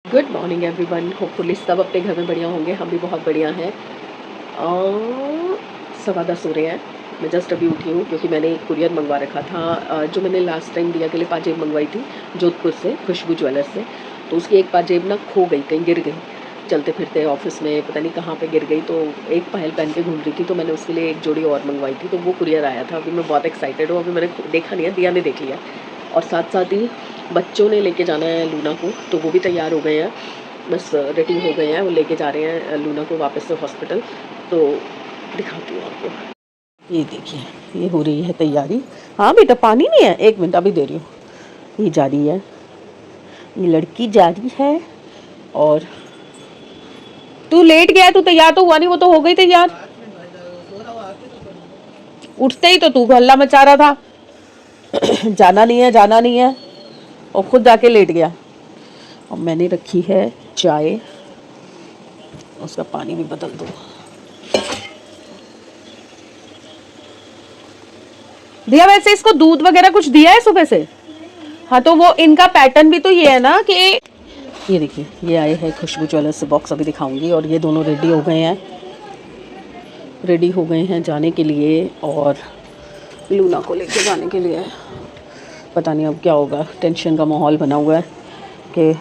Good morning everyone. Hopefully सब अपने घर में बढ़िया होंगे। हम भी बहुत बढ़िया हैं। 10:15 हो रहे हैं। मैं जस्ट अभी उठी हूँ क्योंकि मैंने एक कुरियर मंगवा रखा था, जो मैंने लास्ट टाइम दिया के लिए पाजेब मंगवाई थी जोधपुर से, खुशबू ज्वेलर्स से। तो उसकी एक पाजेब ना खो गई, कहीं गिर गई चलते फिरते ऑफिस में, पता नहीं कहाँ पे गिर गई। तो एक पायल पहन के घूम रही थी, तो मैंने उसके लिए एक जोड़ी और मंगवाई थी। तो वो कुरियर आया था। अभी मैं बहुत एक्साइटेड हूँ। अभी मैंने देखा नहीं है, दिया ने देख लिया। और साथ साथ ही बच्चों ने लेके जाना है लूना को, तो वो भी तैयार हो गए हैं, बस रेडी हो गए हैं। वो लेके जा रहे हैं लूना को वापस से हॉस्पिटल। तो दिखाती हूँ आपको। ये देखिए, ये हो रही है तैयारी। हाँ बेटा, पानी नहीं है, एक मिनट अभी दे रही हूँ। ये जा रही है, ये लड़की जा रही है। और तू लेट गया, तू तैयार तो हुआ नहीं, वो तो हो गई तैयार। उठते ही तो तू हल्ला मचा रहा था जाना नहीं है, जाना नहीं है, और खुद जाके लेट गया। और मैंने रखी है चाय, उसका पानी भी बदल दो। दिया, वैसे इसको दूध वगैरह कुछ दिया है सुबह से? हाँ, तो वो इनका पैटर्न भी तो ये है ना कि ये देखिए, ये आए हैं खुशबू ज्वेलर्स से बॉक्स, अभी दिखाऊंगी। और ये दोनों रेडी हो गए हैं, रेडी हो गए हैं जाने के लिए, और लूना को लेके जाने के लिए। पता नहीं अब क्या होगा, टेंशन का माहौल बना हुआ है कि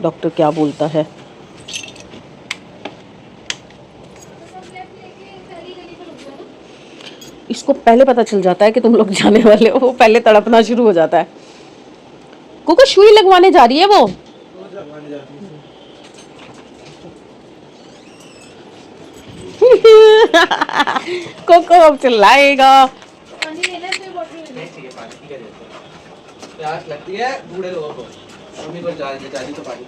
डॉक्टर क्या बोलता है। इसको पहले पता चल जाता है कि तुम लोग जाने वाले हो, पहले तड़पना शुरू हो जाता है। कोको सुई लगवाने जा रही है वो। कोको अब चिल्लाएगा। प्यास लगती है बूढ़े लोगों को, मम्मी को चाची तो पानी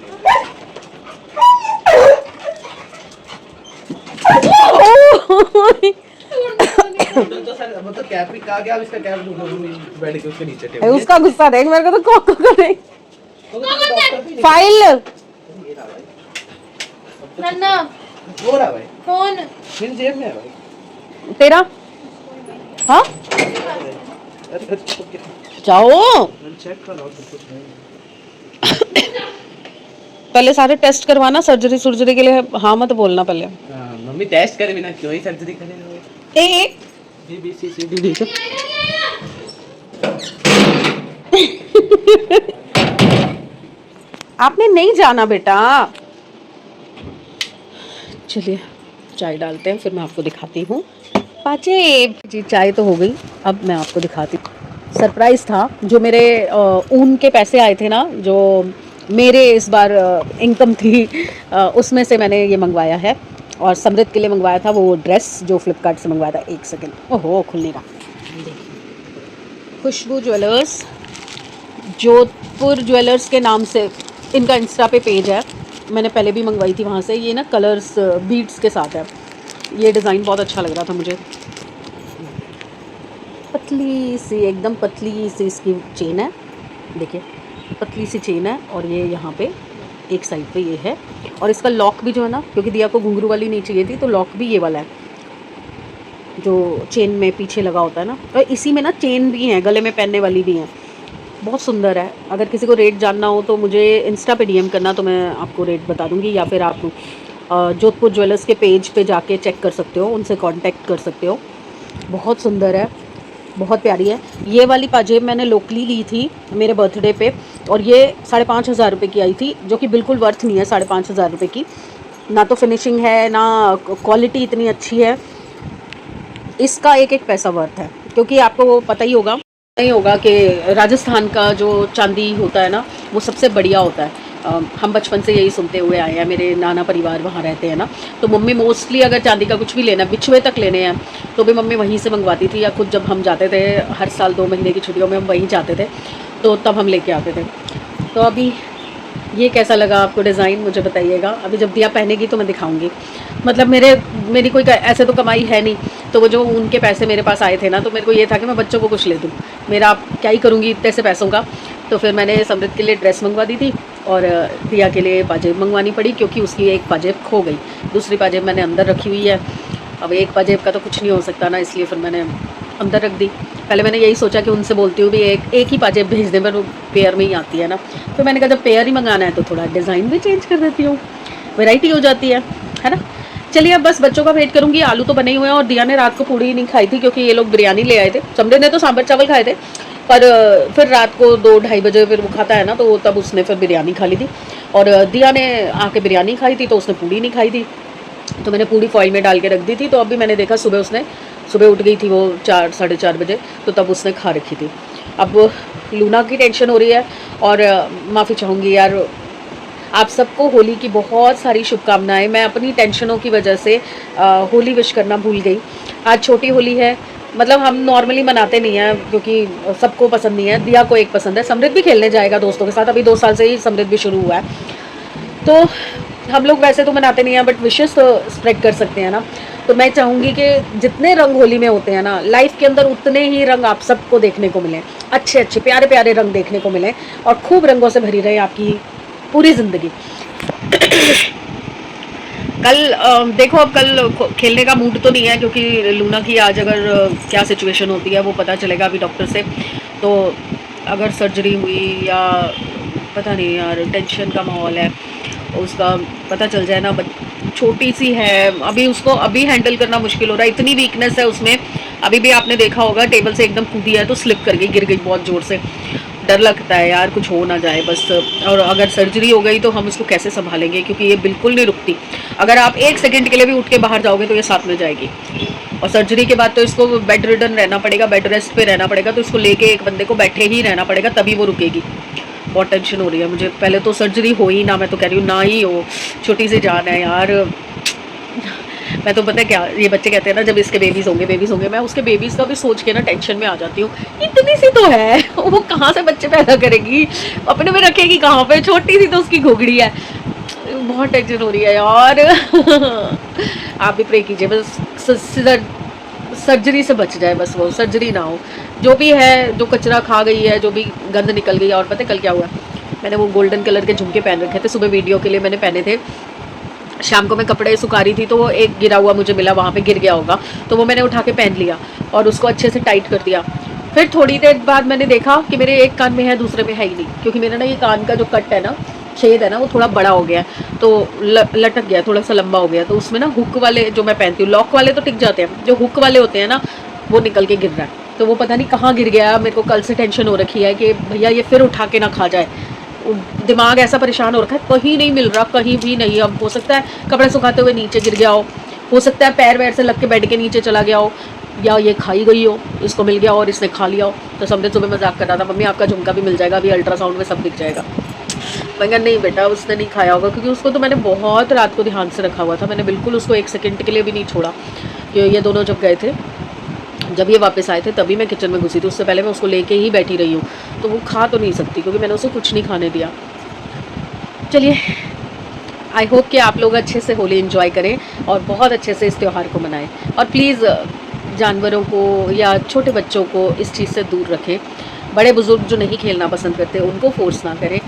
तो सर वो तो कैप ही कहा गया, अब इसका कैप बैठ के उसके नीचे टेबल। उसका गुस्सा देख मेरे को, तो कोको को नहीं। फाइल नन्ना हो रहा भाई, फोन मेरी जेब में है भाई तेरा। हाँ जाओ, चेक कर लो कुछ नहीं। पहले सारे टेस्ट करवाना, सर्जरी सुर्जरी के लिए हाँ मत बोलना पहले। हाँ, मम्मी टेस्ट करे बिना क्यों ही सर्जरी करेंगे। A B B C C D D आपने नहीं जाना बेटा। चलिए चाय डालते हैं, फिर मैं आपको दिखाती हूँ पाजेब। जी चाय तो हो गई, अब मैं आपको दिखाती हूँ। सरप्राइज़ था, जो मेरे ऊन के पैसे आए थे ना, जो मेरे इस बार इनकम थी, उसमें से मैंने ये मंगवाया है। और समृद्ध के लिए मंगवाया था वो ड्रेस, जो फ्लिपकार्ट से मंगवाया था। एक सेकेंड, ओहो खुल नहीं रहा। खुशबू ज्वेलर्स, जोधपुर ज्वेलर्स के नाम से इनका इंस्टा पे पेज है। मैंने पहले भी मंगवाई थी वहाँ से। ये ना कलर्स बीड्स के साथ है। ये डिज़ाइन बहुत अच्छा लग रहा था मुझे। पतली सी, एकदम पतली सी इसकी चेन है, देखिए पतली सी चेन है। और ये यहाँ पे एक साइड पे ये है। और इसका लॉक भी जो है ना, क्योंकि दिया को घुंघरू वाली नहीं चाहिए थी, तो लॉक भी ये वाला है जो चेन में पीछे लगा होता है ना। और इसी में ना चेन भी है, गले में पहनने वाली भी है। बहुत सुंदर है। अगर किसी को रेट जानना हो तो मुझे इंस्टा पे डीएम करना, तो मैं आपको रेट बता दूंगी। या फिर आप जोधपुर ज्वेलर्स के पेज पे जाके चेक कर सकते हो, उनसे कांटेक्ट कर सकते हो। बहुत सुंदर है, बहुत प्यारी है। ये वाली पाजेब मैंने लोकली ली थी मेरे बर्थडे पे, और ये 5,500 रुपये की आई थी, जो कि बिल्कुल वर्थ नहीं है 5,500 रुपये की। ना तो फिनिशिंग है, ना क्वालिटी इतनी अच्छी है। इसका एक एक पैसा वर्थ है, क्योंकि आपको पता ही होगा नहीं होगा कि राजस्थान का जो चांदी होता है ना, वो सबसे बढ़िया होता है। हम बचपन से यही सुनते हुए आए हैं, मेरे नाना परिवार वहाँ रहते हैं ना। तो मम्मी मोस्टली अगर चांदी का कुछ भी लेना, बिछुए तक लेने हैं, तो भी मम्मी वहीं से मंगवाती थी। या खुद जब हम जाते थे, हर साल 2 महीने की छुट्टियों में हम वहीं जाते थे, तो तब हम लेके आते थे। तो अभी ये कैसा लगा आपको डिज़ाइन, मुझे बताइएगा। अभी जब दिया पहनेगी तो मैं दिखाऊंगी। मतलब मेरी कोई ऐसे तो कमाई है नहीं, तो वो जो उनके पैसे मेरे पास आए थे ना, तो मेरे को ये था कि मैं बच्चों को कुछ ले दूँ। मेरा आप क्या ही करूँगी इतने से पैसों का। तो फिर मैंने समृद्ध के लिए ड्रेस मंगवा दी थी, और दिया के लिए पाजेब मंगवानी पड़ी, क्योंकि उसकी एक पाजेब खो गई। दूसरी पाजेब मैंने अंदर रखी हुई है। अब एक पाजेब का तो कुछ नहीं हो सकता ना, इसलिए फिर मैंने अंदर रख दी। पहले मैंने यही सोचा कि उनसे बोलती हूँ भी एक ही पाजेब भेज दें, पर वो पेयर में ही आती है ना। फिर मैंने कहा जब पेयर ही मंगाना है तो थोड़ा डिज़ाइन भी चेंज कर देती हूँ, वैरायटी हो जाती है ना। चलिए अब बस बच्चों का वेट करूँगी। आलू तो बने ही हुए हैं और दिया ने रात को पूड़ी नहीं खाई थी क्योंकि ये लोग बिरयानी ले आए थे। समरे ने तो सांभर चावल खाए थे, पर फिर रात को 2-2:30 बजे फिर वो खाता है ना, तो तब उसने फिर बिरयानी खा ली थी। और दिया ने आके बिरयानी खाई थी तो उसने पूड़ी नहीं खाई थी, तो मैंने पूड़ी फॉइल में डाल के रख दी थी। तो अभी मैंने देखा सुबह उठ गई थी वो 4-4:30 बजे, तो तब उसने खा रखी थी। अब लूना की टेंशन हो रही है। और माफ़ी चाहूँगी यार, आप सबको होली की बहुत सारी शुभकामनाएं। मैं अपनी टेंशनों की वजह से होली विश करना भूल गई। आज छोटी होली है, मतलब हम नॉर्मली मनाते नहीं हैं क्योंकि सबको पसंद नहीं है। दिया को एक पसंद है, समृद्ध भी खेलने जाएगा दोस्तों के साथ। अभी 2 साल से ही समृद्ध भी शुरू हुआ है, तो हम लोग वैसे तो मनाते नहीं हैं, बट विशेस तो स्प्रेड कर सकते हैं ना। तो मैं चाहूँगी कि जितने रंग होली में होते हैं ना, लाइफ के अंदर उतने ही रंग आप सबको देखने को मिलें। अच्छे अच्छे प्यारे प्यारे रंग देखने को मिलें और खूब रंगों से भरी रहे आपकी पूरी ज़िंदगी। कल देखो, अब कल खेलने का मूड तो नहीं है क्योंकि लूना की आज अगर क्या सिचुएशन होती है वो पता चलेगा अभी डॉक्टर से। तो अगर सर्जरी हुई या पता नहीं यार, टेंशन का माहौल है, उसका पता चल जाए ना। छोटी सी है अभी, उसको अभी हैंडल करना मुश्किल हो रहा है, इतनी वीकनेस है उसमें। अभी भी आपने देखा होगा टेबल से एकदम कूदी है तो स्लिप कर गई, गिर गई बहुत ज़ोर से। डर लगता है यार कुछ हो ना जाए बस। और अगर सर्जरी हो गई तो हम इसको कैसे संभालेंगे, क्योंकि ये बिल्कुल नहीं रुकती। अगर आप 1 सेकंड के लिए भी उठ के बाहर जाओगे तो ये साथ में जाएगी। और सर्जरी के बाद तो इसको बेड रिडन रहना पड़ेगा, बेड रेस्ट पे रहना पड़ेगा। तो इसको लेके एक बंदे को बैठे ही रहना पड़ेगा, तभी वो रुकेगी। बहुत टेंशन हो रही है मुझे। पहले तो सर्जरी हो ही ना, मैं तो कह रही हूँ ना ही हो, छोटी सी जान है यार। मैं तो पता है क्या, ये बच्चे कहते हैं ना जब इसके बेबीज़ होंगे, मैं उसके बेबीज़ का भी सोच के ना टेंशन में आ जाती हूँ। इतनी सी तो है, वो कहाँ से बच्चे पैदा करेगी, अपने में रखेगी कहाँ पे, छोटी सी तो उसकी घोगड़ी है। बहुत टेंशन हो रही है यार। आप भी प्रे कीजिए बस सर्जरी से बच जाए, बस वो सर्जरी ना हो। जो भी है, जो कचरा खा गई है, जो भी गंद निकल गई है। और पता है कल क्या हुआ, मैंने वो गोल्डन कलर के झुमके पहन रखे थे, सुबह वीडियो के लिए मैंने पहने थे। शाम को मैं कपड़े सुखा रही थी तो वो एक गिरा हुआ मुझे मिला, वहाँ पे गिर गया होगा, तो वो मैंने उठा के पहन लिया और उसको अच्छे से टाइट कर दिया। फिर थोड़ी देर बाद मैंने देखा कि मेरे एक कान में है, दूसरे में है ही नहीं, क्योंकि मेरा ना ये कान का जो कट है ना, छेद है ना, वो थोड़ा बड़ा हो गया है, तो लटक गया, थोड़ा सा लंबा हो गया। तो उसमें ना हुक वाले जो मैं पहनती हूँ, लॉक वाले तो टिक जाते हैं, जो हुक वाले होते हैं ना वो निकल के गिर रहा है। तो वो पता नहीं कहाँ गिर गया। मेरे को कल से टेंशन हो रखी है कि भैया ये फिर उठा के ना खा जाए। दिमाग ऐसा परेशान हो रखा है, कहीं नहीं मिल रहा, कहीं भी नहीं। अब हो सकता है कपड़े सुखाते हुए नीचे गिर गया हो सकता है पैर वैर से लग के बेड के नीचे चला गया हो, या ये खाई गई हो, इसको मिल गया और इसने खा लिया हो। तो समझे सुबह मजाक कर रहा था, मम्मी आपका झुमका भी मिल जाएगा, अभी अल्ट्रासाउंड में सब दिख जाएगा। मैं कहा नहीं बेटा, उसने नहीं खाया होगा, क्योंकि उसको तो मैंने बहुत रात को ध्यान से रखा हुआ था। मैंने बिल्कुल उसको 1 सेकंड के लिए भी नहीं छोड़ा। कि ये दोनों जब गए थे, जब ये वापस आए थे तभी मैं किचन में घुसी थी, उससे पहले मैं उसको लेके ही बैठी रही हूँ। तो वो खा तो नहीं सकती क्योंकि मैंने उसे कुछ नहीं खाने दिया। चलिए, आई होप कि आप लोग अच्छे से होली एंजॉय करें और बहुत अच्छे से इस त्यौहार को मनाएं। और प्लीज़ जानवरों को या छोटे बच्चों को इस चीज़ से दूर रखें। बड़े बुजुर्ग जो नहीं खेलना पसंद करते उनको फोर्स ना करें।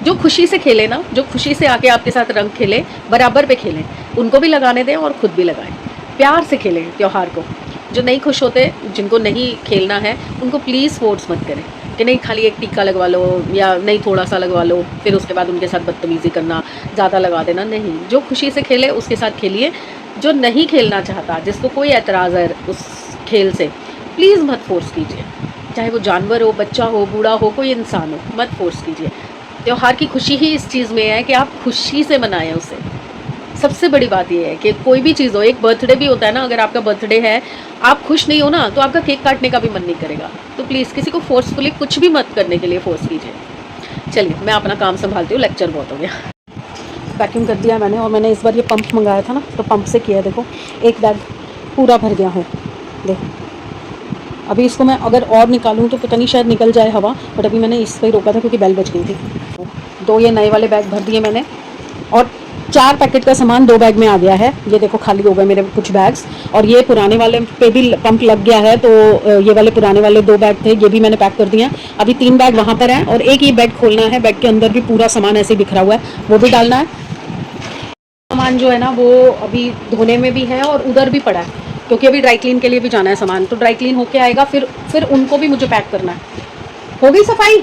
जो खुशी से खेले ना, जो खुशी से आके आपके साथ रंग खेले, बराबर पे खेलें, उनको भी लगाने दें और ख़ुद भी लगाएं। प्यार से खेलें त्यौहार को। जो नहीं खुश होते, जिनको नहीं खेलना है, उनको प्लीज़ फोर्स मत करें कि नहीं खाली एक टीका लगवा लो या नहीं थोड़ा सा लगवा लो, फिर उसके बाद उनके साथ बदतमीज़ी करना, ज़्यादा लगा देना। नहीं, जो खुशी से खेले उसके साथ खेलिए। जो नहीं खेलना चाहता, जिसको कोई एतराज़ है उस खेल से, प्लीज़ मत फोर्स कीजिए। चाहे वो जानवर हो, बच्चा हो, बूढ़ा हो, कोई इंसान हो, मत फोर्स कीजिए। त्यौहार की खुशी ही इस चीज़ में है कि आप खुशी से मनाएं उसे। सबसे बड़ी बात यह है कि कोई भी चीज़ हो, एक बर्थडे भी होता है ना, अगर आपका बर्थडे है, आप खुश नहीं हो ना, तो आपका केक काटने का भी मन नहीं करेगा। तो प्लीज़ किसी को फोर्सफुली कुछ भी मत करने के लिए फोर्स कीजिए। चलिए, मैं अपना काम संभालती हूँ, लेक्चर बहुत हो गया। वैक्यूम कर दिया मैंने, और मैंने इस बार ये पंप मंगाया था ना, तो पंप से किया। देखो, एक बैग पूरा भर गया है। देखो, अभी इसको मैं अगर और निकालूँ तो पता नहीं, शायद निकल जाए हवा, बट अभी मैंने इस पर ही रोका था क्योंकि बेल बज गई थी। 2 ये नए वाले बैग भर दिए मैंने, और 4 पैकेट का सामान 2 बैग में आ गया है। ये देखो, खाली हो गए मेरे कुछ बैग्स, और ये पुराने वाले पे भी पंप लग गया है, तो ये वाले पुराने वाले 2 बैग थे, ये भी मैंने पैक कर दिए हैं। अभी 3 बैग वहाँ पर हैं, और एक ये बैग खोलना है। बैग के अंदर भी पूरा सामान ऐसे ही बिखरा हुआ है, वो भी डालना है। सामान जो है ना, वो अभी धोने में भी है और उधर भी पड़ा है, क्योंकि अभी ड्राई क्लीन के लिए भी जाना है सामान, तो ड्राई क्लीन होके आएगा, फिर उनको भी मुझे पैक करना है। हो गई सफाई?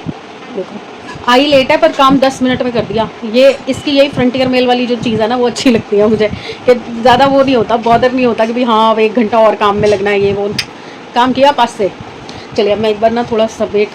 देखो आई लेट है पर काम 10 मिनट में कर दिया। ये इसकी यही फ्रंटियर मेल वाली जो चीज़ है ना, वो अच्छी लगती है मुझे, कि ज़्यादा वो नहीं होता, बॉदर नहीं होता कि भाई हाँ अब 1 घंटा और काम में लगना है, ये वो काम किया पास से। चलिए अब मैं एक बार ना थोड़ा समेट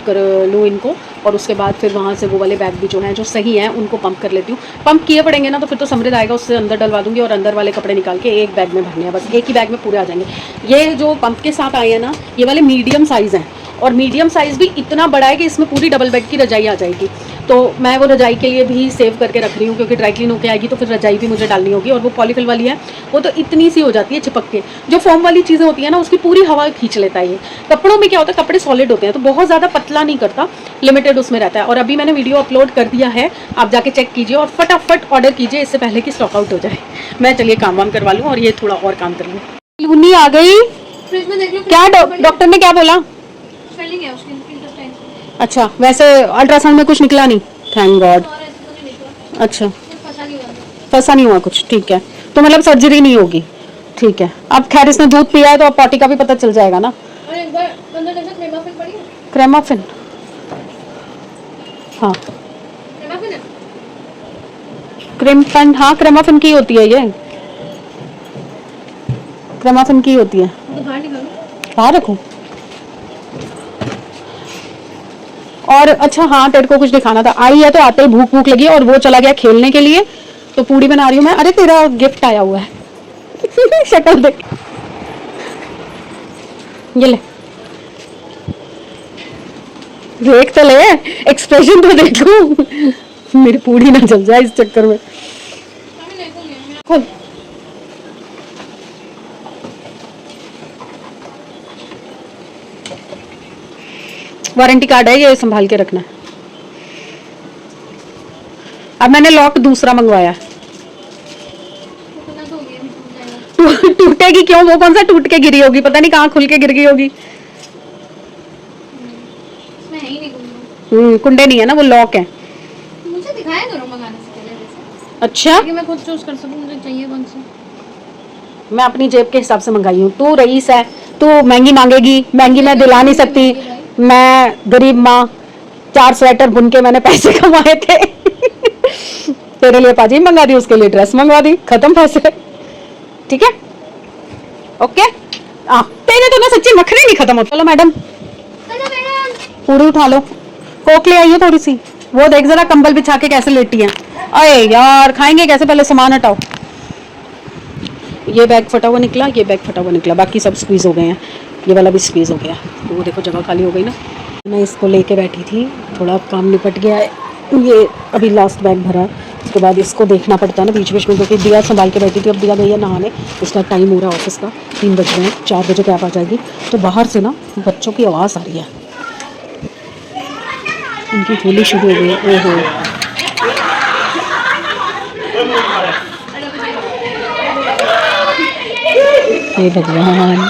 कर लूँ इनको, और उसके बाद फिर वहाँ से वो वाले बैग भी जो हैं जो सही हैं उनको पंप कर लेती हूँ। पंप किए पड़ेंगे ना तो फिर तो समृद्ध आएगा, उससे अंदर डलवा दूँगी और अंदर वाले कपड़े निकाल के एक बैग में भरने हैं, बस एक ही बैग में पूरे आ जाएंगे। ये जो पंप के साथ आए हैं ना, ये वाले मीडियम साइज़ हैं, और मीडियम साइज़ भी इतना बड़ा है कि इसमें पूरी डबल बेड की रजाई आ जाएगी। तो मैं वो रजाई के लिए भी सेव करके रख रही हूँ, क्योंकि ड्राई क्लीन होकर आएगी तो फिर रजाई भी मुझे डालनी होगी। और वो पॉलीफिल वाली है, वो तो इतनी सी हो जाती है चिपक के, जो फोम वाली चीज़ें होती है ना उसकी पूरी हवा खींच लेता है। ये कपड़ों में क्या होता है, कपड़े सॉलिड होते हैं तो बहुत ज़्यादा पतला नहीं करता, लिमिटेड उसमें रहता है। और अभी मैंने वीडियो अपलोड कर दिया है, आप जाके चेक कीजिए और फटाफट ऑर्डर कीजिए इससे पहले कि स्टॉक आउट हो जाए। मैं चलिए काम वाम करवा लूँ और ये थोड़ा और काम कर लूँ। लूनी आ गई, क्या डॉक्टर ने क्या बोला? अच्छा, वैसे अल्ट्रासाउंड में कुछ निकला नहीं, थैंक गॉड। अच्छा, फंसा नहीं हुआ कुछ, ठीक है। तो मतलब सर्जरी नहीं होगी, ठीक है। अब खैर इसने दूध पिया है तो अब पॉटी का भी पता चल जाएगा ना। क्रेमाफिन, हाँ क्रेमफिन, हाँ क्रेमाफिन की होती है, ये क्रेमाफिन की होती है। बाहर रखो। और अच्छा हाँ, तेरे को कुछ दिखाना था, आई है तो आते ही भूख भूख लगी और वो चला गया खेलने के लिए, तो पूड़ी बना रही हूँ मैं। अरे तेरा गिफ्ट आया हुआ है शक्ल देख, ये ले, देख तो ले, एक्सप्रेशन तो देखो, मेरी पूड़ी ना जल जाए इस चक्कर में। खोल, वारंटी कार्ड है ये, संभाल के रखना है। अब मैंने लॉक दूसरा मंगवाया है। टूटेगी क्यों, वो कौन सा टूट के गिरी होगी, पता नहीं कहाँ खुल के गिर गई होगी। कुंडे नहीं है ना, वो लॉक है। मुझे दिखाया करो मंगाने से पहले वैसे। अच्छा, कि मैं खुद चूज कर सकूं मुझे चाहिए कौन सी। मैं अपनी जेब के हिसाब से मंगाई हूँ, तू रईस है, तू महंगी मांगेगी, महंगी मैं दिला नहीं सकती। मैं गरीब माँ, 4 स्वेटर बुन के मैंने पैसे कमाए थे तेरे लिए पाजी मंगा दी, उसके लिए ड्रेस मंगवा दी, खत्म पैसे, ठीक है, ओके। तेरे तो ना सच्ची मखने नहीं खत्म होते। चलो मैडम, पूरी उठा लो, कोक ले आइए थोड़ी सी, वो देख जरा कंबल बिछा के कैसे लेटी है। अरे यार खाएंगे कैसे, पहले सामान हटाओ। ये बैग फटा हुआ निकला, ये बैग फटा हुआ निकला, बाकी सब स्क्वीज हो गए हैं, ये वाला भी स्क्वीज हो गया। तो वो देखो जगह खाली हो गई ना। मैं इसको लेके बैठी थी, थोड़ा काम निपट गया है, ये अभी लास्ट बैग भरा है, उसके बाद इसको देखना पड़ता है ना बीच बीच में, क्योंकि दिया संभाल के बैठी थी। अब दिया गई है नहाने, उसका टाइम हो रहा है ऑफिस का, 3 बज रहे हैं, 4 बजे कैब आ जाएगी। तो बाहर से ना बच्चों की आवाज़ आ रही है, उनकी होली शुरू हो गई है। ओहो, हे भगवान,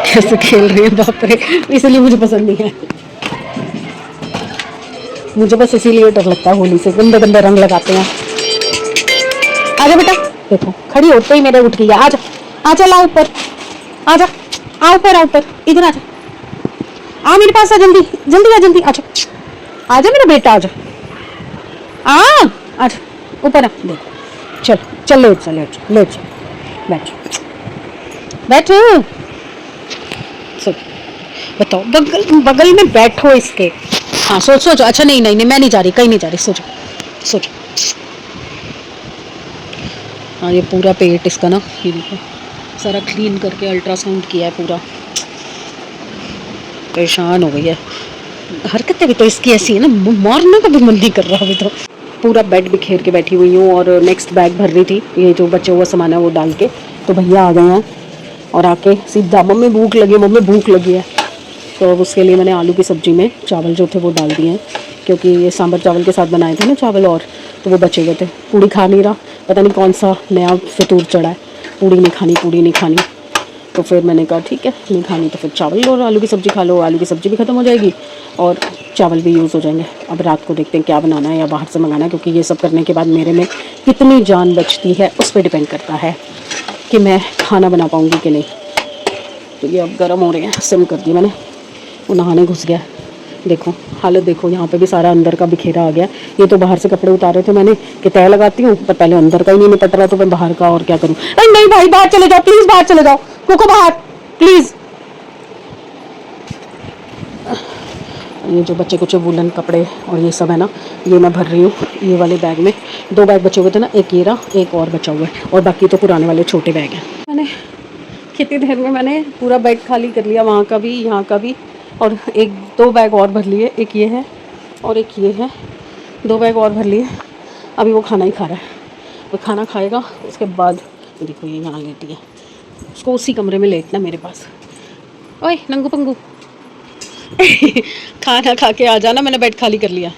कैसे खेल रही है, बाप रे, इसलिए मुझे पसंद नहीं है। मुझे बस इसीलिए डर लगता है होली से, गंदे गंदे रंग लगाते हैं। आजा बेटा, देखो खड़ी होते ही मेरे उठ गई है। आजा आजा, ला ऊपर, आजा, आ ऊपर, आ ऊपर, इधर आजा, आ मेरे पास आ, जल्दी जल्दी आ, जल्दी आजा, आजा मेरा बेटा, आजा, आजा ऊपर आ, देखो, चल चल, लेट चल, लेट चल, लेट चल, बैठ बैठ, सो बताओ, बगल बगल में बैठो इसके। हाँ सोच सोचो, अच्छा नहीं नहीं नहीं, मैं नहीं जा रही, कहीं नहीं जा रही, सोचो सोचो। हाँ ये पूरा पेट इसका ना, ये देखो सारा क्लीन करके अल्ट्रासाउंड किया है पूरा, परेशान हो गई है। हरकतें भी तो इसकी ऐसी है ना, मारने का भी मन नहीं कर रहा अभी तो। पूरा बेड बिखेर के बैठी हुई हूँ और नेक्स्ट बैग भर रही थी, ये जो बचे हुआ सामान है वो डाल के। तो भैया आ गए हैं और आके सीधा, मम्मी भूख लगी है, मम्मी भूख लगी है। तो अब उसके लिए मैंने आलू की सब्ज़ी में चावल जो थे वो डाल दिए हैं, क्योंकि ये सांभर चावल के साथ बनाए थे ना चावल, और तो वो बचे हुए थे। पूड़ी खा नहीं रहा, पता नहीं कौन सा नया फितूर चढ़ा है, पूड़ी नहीं खानी, पूड़ी नहीं खानी। तो फिर मैंने कहा ठीक है, नहीं खानी तो फिर चावल और आलू की सब्ज़ी खा लो। आलू की सब्ज़ी भी ख़त्म हो जाएगी और चावल भी यूज़ हो जाएंगे। अब रात को देखते हैं क्या बनाना है या बाहर से मंगाना है, क्योंकि ये सब करने के बाद मेरे में कितनी जान बचती है उस पर डिपेंड करता है कि मैं खाना बना पाऊँगी कि नहीं। तो ये अब गर्म हो रहे हैं, सिम कर दी मैंने। वो नहाने घुस गया, देखो हालत देखो, यहाँ पे भी सारा अंदर का बिखेरा आ गया। ये तो बाहर से कपड़े उतारे थे मैंने कि तय लगाती हूँ, पर पहले अंदर का ही नहीं निपट रहा, तो मैं बाहर का और क्या करूँ। नहीं भाई बाहर चले जाओ प्लीज़, बाहर चले जाओ, कोको बाहर प्लीज़। ये जो बच्चे कुछ वुलन कपड़े और ये सब है ना, ये मैं भर रही हूँ ये वाले बैग में। 2 बैग बचे हुए थे ना, एक ये रहा, एक और बचा हुआ है, और बाकी तो पुराने वाले छोटे बैग हैं। मैंने कितनी देर में मैंने पूरा बैग खाली कर लिया, वहाँ का भी यहाँ का भी, और 1-2 बैग और भर लिए। एक ये है और एक ये है, 2 बैग और भर लिए। अभी वो खाना ही खा रहा है, वो खाना खाएगा उसके बाद। देखो ये यहाँ लेटी है, उसको उसी कमरे में लेटना मेरे पास। ओए नंगू पंगू खाना खा के आ जाना, मैंने बेड खाली कर लिया।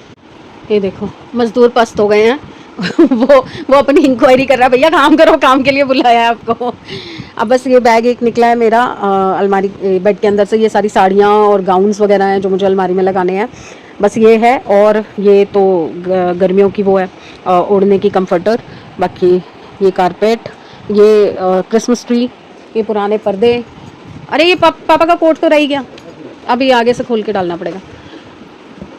ये देखो मज़दूर पस्त हो गए हैं वो अपनी इंक्वायरी कर रहा है, भैया काम करो, काम के लिए बुलाया है आपको। अब बस ये बैग एक निकला है मेरा अलमारी बेड के अंदर से। ये सारी साड़ियाँ और गाउन्स वगैरह हैं जो मुझे अलमारी में लगाने हैं, बस ये है। और ये तो गर्मियों की वो है ओढ़ने की कंफर्टर। बाकी ये कारपेट, ये क्रिसमस ट्री, ये पुराने पर्दे। अरे ये पापा का कोट तो रह ही गया, अभी आगे से खोल के डालना पड़ेगा।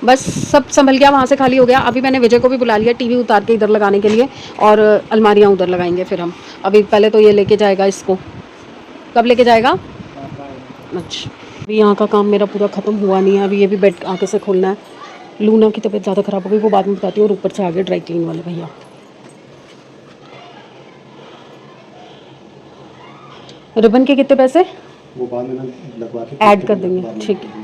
बस सब संभल गया, वहाँ से खाली हो गया। अभी मैंने विजय को भी बुला लिया टीवी उतार के इधर लगाने के लिए, और अलमारियाँ उधर लगाएंगे फिर हम। अभी पहले तो ये लेके जाएगा इसको। कब लेके जाएगा? अच्छा, अभी यहाँ का काम मेरा पूरा ख़त्म हुआ नहीं है। अभी ये भी बेड आके से खोलना है। लूना की तबीयत ज़्यादा ख़राब हो गई, वो बाद में बताती हूँ। और ऊपर से आगे ड्राई क्लीन वाले भैया। रिबन के कितने पैसे? वो बाद में लगवा के ऐड कर देंगे, ठीक है।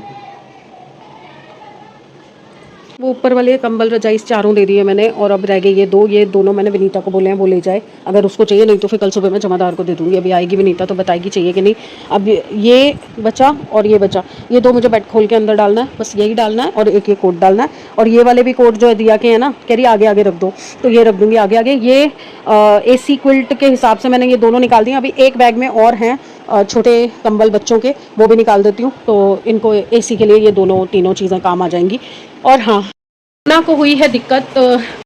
वो ऊपर वाले कंबल रजाई चारों दे दिए मैंने, और अब रह गए ये दोनों मैंने विनीता को बोले हैं वो ले जाए, अगर उसको चाहिए। नहीं तो फिर कल सुबह मैं जमादार को दे दूँगी। अभी आएगी विनीता तो बताएगी चाहिए कि नहीं। अब ये बचा और ये बचा, ये 2 मुझे बेड खोल के अंदर डालना है, बस यही डालना है। और एक ये कोट डालना है, और ये वाले भी कोट जो है दिया के हैं ना, कह रही आगे आगे रख दो, तो ये रख दूँगी आगे आगे। ये AC क्विल्ट के हिसाब से मैंने ये दोनों निकाल दिए। अभी एक बैग में और हैं छोटे कंबल बच्चों के, वो भी निकाल देती हूँ, तो इनको AC के लिए ये तीनों चीज़ें काम आ जाएंगी। और हाँ, ना को हुई है दिक्कत